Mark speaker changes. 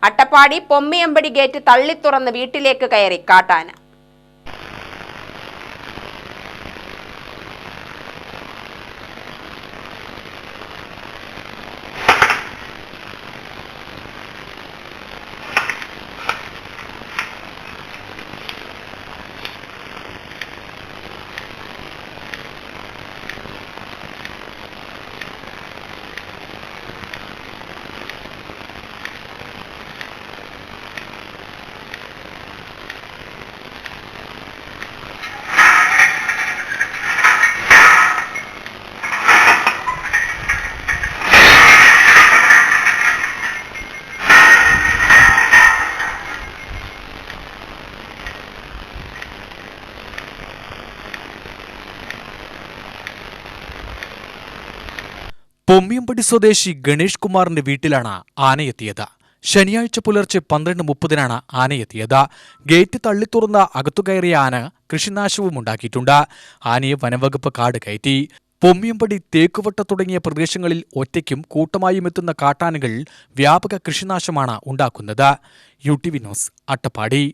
Speaker 1: Attappadi പൊമ്മിയമ്പടി gate തള്ളിത്തുറന്ന് വീട്ടിലേക്ക് കയറി കാട്ടാന.
Speaker 2: പൊമ്മിയമ്പടി സ്വദേശി ഗണേഷ് കുമാറിന്റെ വീട്ടിലാണ് ആനയെത്തിയത്. ശനിയാഴ്ച പുലർച്ചെ 12:30 ആനയെത്തിയത്. ഗേറ്റ് തള്ളിത്തുറന്ന അകത്തുകയറിയ ആന കൃഷിനാശവും ഉണ്ടാക്കിയിട്ടുണ്ട്. ആനയെ വനംവകുപ്പ് കാട് കയറ്റി. പൊമ്മിയമ്പടി, തേക്കുവട്ട തുടങ്ങിയ പ്രദേശങ്ങളിൽ ഒറ്റയ്ക്കും കൂട്ടമായും എത്തുന്ന കാട്ടാനകൾ വ്യാപക കൃഷിനാശമാണ് ഉണ്ടാക്കുന്നത്. UTV news, Attappadi.